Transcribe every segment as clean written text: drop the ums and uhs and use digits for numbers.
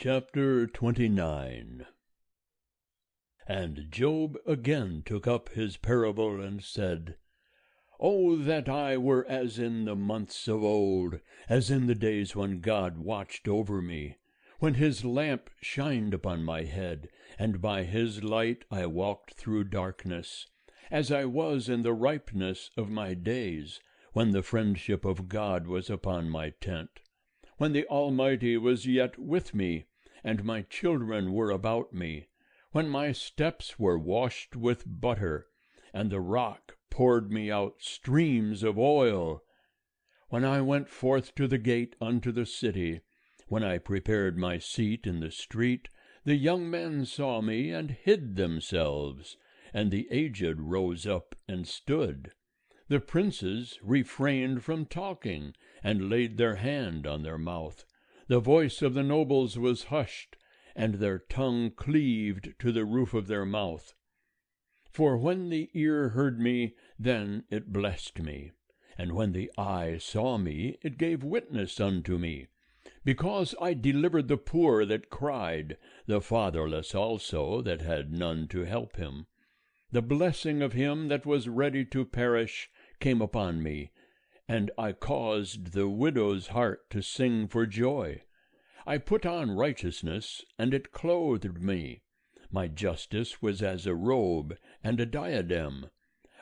Chapter 29. And Job again took up his parable and said, O that I were as in the months of old, as in the days when God watched over me, when his lamp shined upon my head, and by his light I walked through darkness, as I was in the ripeness of my days, when the friendship of God was upon my tent, when the Almighty was yet with me, and my children were about me, when my steps were washed with butter, and the rock poured me out streams of oil, when I went forth to the gate unto the city, when I prepared my seat in the street, the young men saw me and hid themselves, and the aged rose up and stood. The princes refrained from talking, and laid their hand on their mouth. The voice of the nobles was hushed, and their tongue cleaved to the roof of their mouth. For when the ear heard me, then it blessed me, and when the eye saw me, it gave witness unto me. Because I delivered the poor that cried, the fatherless also that had none to help him. The blessing of him that was ready to perish came upon me, and I caused the widow's heart to sing for joy. I put on righteousness, and it clothed me. My justice was as a robe and a diadem.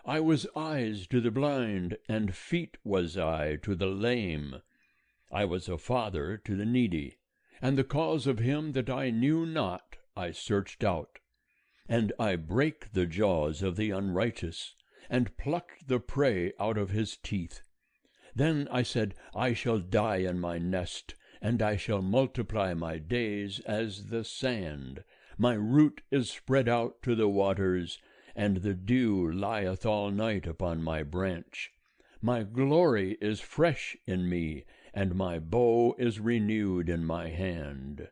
I was eyes to the blind, and feet was I to the lame. I was a father to the needy, and the cause of him that I knew not I searched out. And I brake the jaws of the unrighteous, and plucked the prey out of his teeth. Then I said, I shall die in my nest, and I shall multiply my days as the sand. My root is spread out to the waters, and the dew lieth all night upon my branch. My glory is fresh in me, and my bow is renewed in my hand.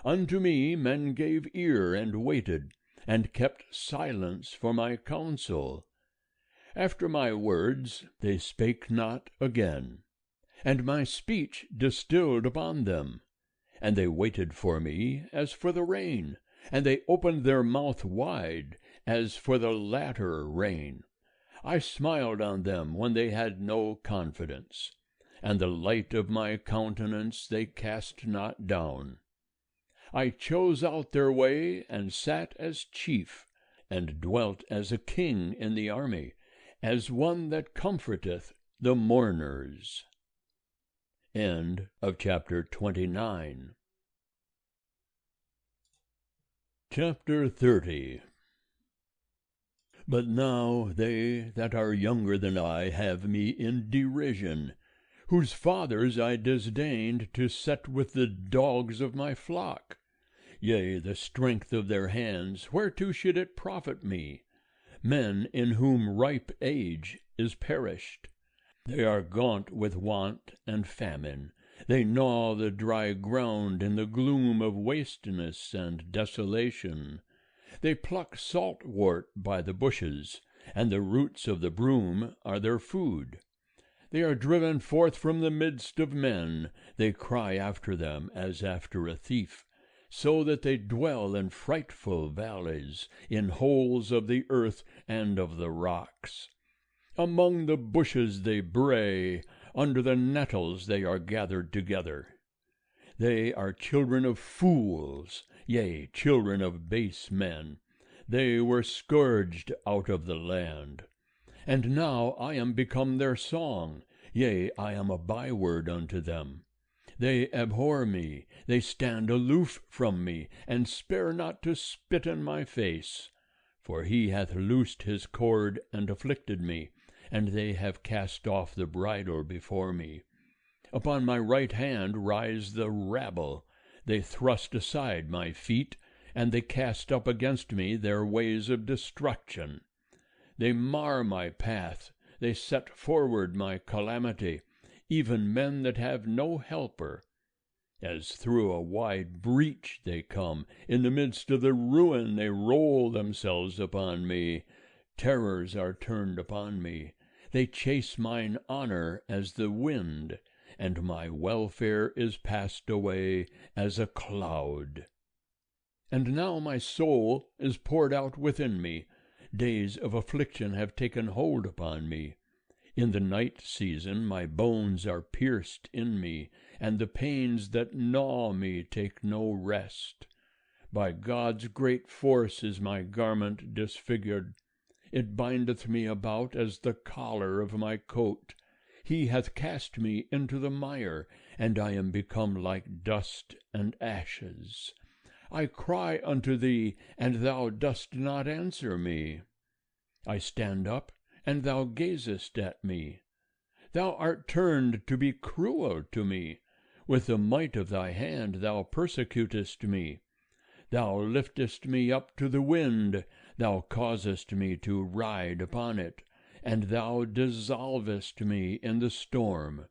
Unto me men gave ear and waited, and kept silence for my counsel. After my words they spake not again, and my speech distilled upon them. And they waited for me as for the rain, and they opened their mouth wide as for the latter rain. I smiled on them when they had no confidence, and the light of my countenance they cast not down. I chose out their way, and sat as chief, and dwelt as a king in the army, as one that comforteth the mourners. End of chapter 29. Chapter 30. But now they that are younger than I have me in derision, whose fathers I disdained to set with the dogs of my flock. Yea, the strength of their hands, whereto should it profit me? Men in whom ripe age is perished. They are gaunt with want and famine. They gnaw the dry ground in the gloom of wasteness and desolation. They pluck saltwort by the bushes, and the roots of the broom are their food. They are driven forth from the midst of men. They cry after them as after a thief, so that they dwell in frightful valleys, in holes of the earth and of the rocks. Among the bushes they bray, under the nettles they are gathered together. They are children of fools, yea, children of base men. They were scourged out of the land. And now I am become their song, yea, I am a byword unto them. They abhor me, they stand aloof from me, and spare not to spit in my face. For he hath loosed his cord and afflicted me, and they have cast off the bridle before me. Upon my right hand rise the rabble. They thrust aside my feet, and they cast up against me their ways of destruction. They mar my path, they set forward my calamity, even men that have no helper. As through a wide breach they come, in the midst of the ruin they roll themselves upon me. Terrors are turned upon me. They chase mine honor as the wind. and my welfare is passed away as a cloud. And now my soul is poured out within me. Days of affliction have taken hold upon me. In the night season my bones are pierced in me, and the pains that gnaw me take no rest. By God's great force is my garment disfigured. It bindeth me about as the collar of my coat. He hath cast me into the mire, and I am become like dust and ashes. I cry unto thee, and thou dost not answer me. I stand up, and thou gazest at me. Thou art turned to be cruel to me. With the might of thy hand thou persecutest me. Thou liftest me up to the wind, thou causest me to ride upon it, and thou dissolvest me in the storm.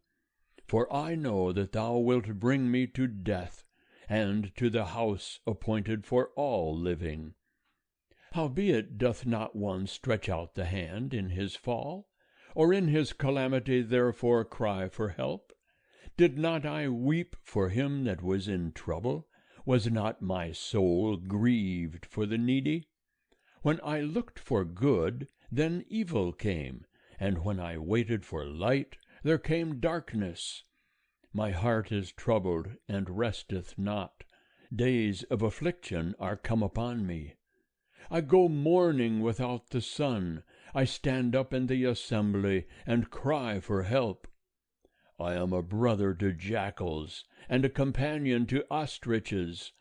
For I know that thou wilt bring me to death, and to the house appointed for all living. Howbeit doth not one stretch out the hand in his fall, or in his calamity therefore cry for help? Did not I weep for him that was in trouble? Was not my soul grieved for the needy? When I looked for good, then evil came, and when I waited for light, there came darkness. My heart is troubled, and resteth not. Days of affliction are come upon me. I go mourning without the sun. I stand up in the assembly, and cry for help. I am a brother to jackals, and a companion to ostriches.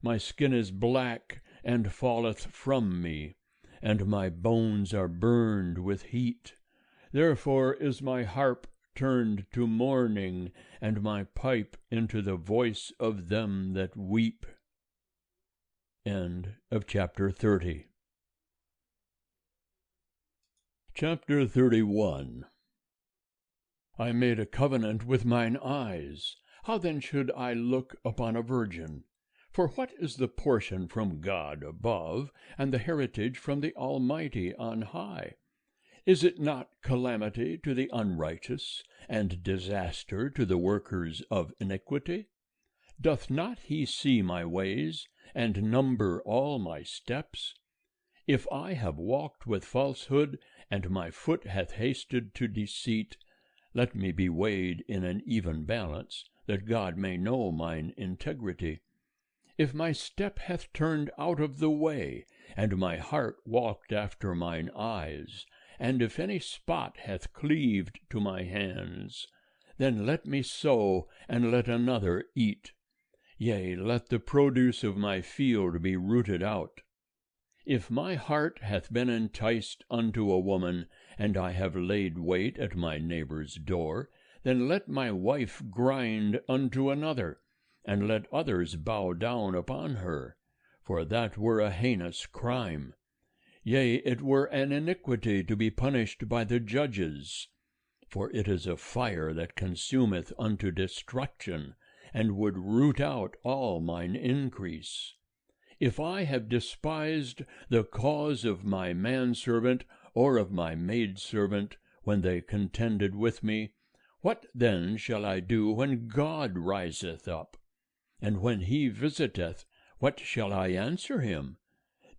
My skin is black, and falleth from me, and my bones are burned with heat. Therefore is my harp turned to mourning, and my pipe into the voice of them that weep. End of chapter 30. Chapter 31. I made a covenant with mine eyes. How then should I look upon a virgin? For what is the portion from God above, and the heritage from the Almighty on high? Is it not calamity to the unrighteous, and disaster to the workers of iniquity? Doth not he see my ways, and number all my steps? If I have walked with falsehood, and my foot hath hasted to deceit, let me be weighed in an even balance, that God may know mine integrity. If my step hath turned out of the way, and my heart walked after mine eyes, and if any spot hath cleaved to my hands, then let me sow, and let another eat. Yea, let the produce of my field be rooted out. If my heart hath been enticed unto a woman, and I have laid wait at my neighbor's door, then let my wife grind unto another, and let others bow down upon her, for that were a heinous crime. Yea, it were an iniquity to be punished by the judges. For it is a fire that consumeth unto destruction, and would root out all mine increase. If I have despised the cause of my manservant or of my maidservant when they contended with me, what then shall I do when God riseth up? And when he visiteth, what shall I answer him?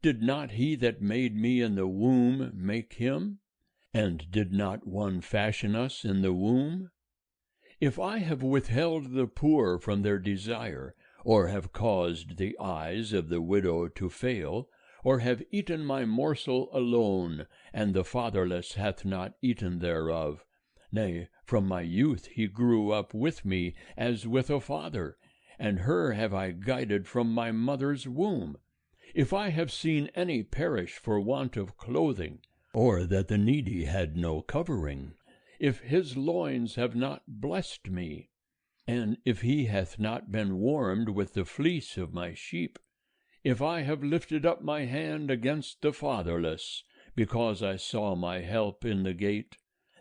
Did not he that made me in the womb make him? And did not one fashion us in the womb? If I have withheld the poor from their desire, or have caused the eyes of the widow to fail, or have eaten my morsel alone, and the fatherless hath not eaten thereof, nay, from my youth he grew up with me as with a father, and her have I guided from my mother's womb. If I have seen any perish for want of clothing, or that the needy had no covering, if his loins have not blessed me, and if he hath not been warmed with the fleece of my sheep, if I have lifted up my hand against the fatherless, because I saw my help in the gate,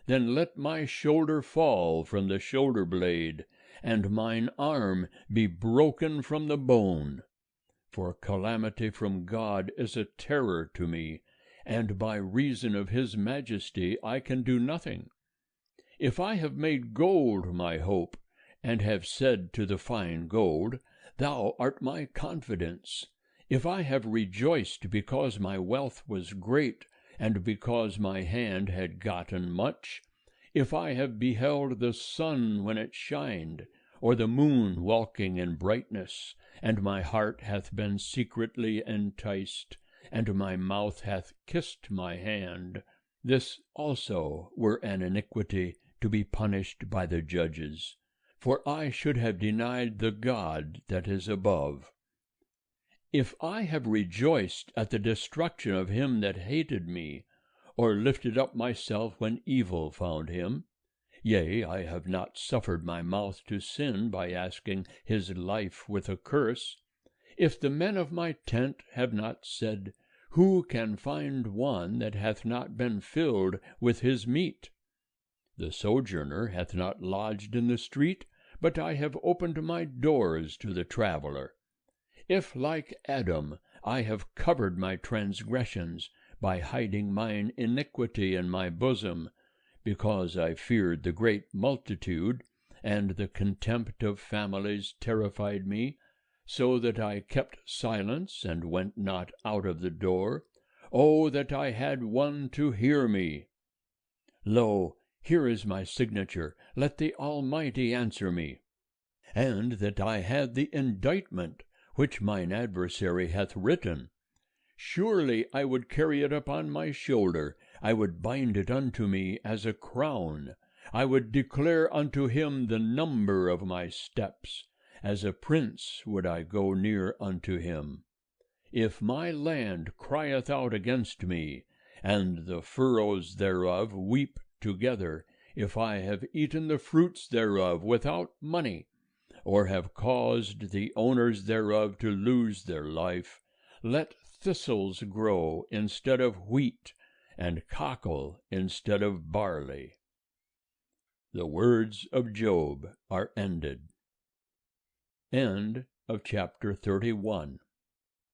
then let my shoulder fall from the shoulder blade, and mine arm be broken from the bone. For calamity from God is a terror to me, and by reason of his majesty I can do nothing. If I have made gold my hope, and have said to the fine gold, Thou art my confidence. If I have rejoiced because my wealth was great, and because my hand had gotten much, if I have beheld the sun when it shined, or the moon walking in brightness, and my heart hath been secretly enticed, and my mouth hath kissed my hand, this also were an iniquity to be punished by the judges, for I should have denied the God that is above. If I have rejoiced at the destruction of him that hated me, or lifted up myself when evil found him, yea, I have not suffered my mouth to sin by asking his life with a curse, if the men of my tent have not said, Who can find one that hath not been filled with his meat? The sojourner hath not lodged in the street, but I have opened my doors to the traveller. If, like Adam, I have covered my transgressions by hiding mine iniquity in my bosom, because I feared the great multitude, and the contempt of families terrified me, so that I kept silence and went not out of the door, oh, that I had one to hear me! Lo, here is my signature, let the Almighty answer me. And that I had the indictment which mine adversary hath written, surely I would carry it upon my shoulder, I would bind it unto me as a crown, I would declare unto him the number of my steps, as a prince would I go near unto him. If my land crieth out against me, and the furrows thereof weep together, if I have eaten the fruits thereof without money, or have caused the owners thereof to lose their life, let thistles grow instead of wheat, and cockle instead of barley. The words of Job are ended. End of chapter 31.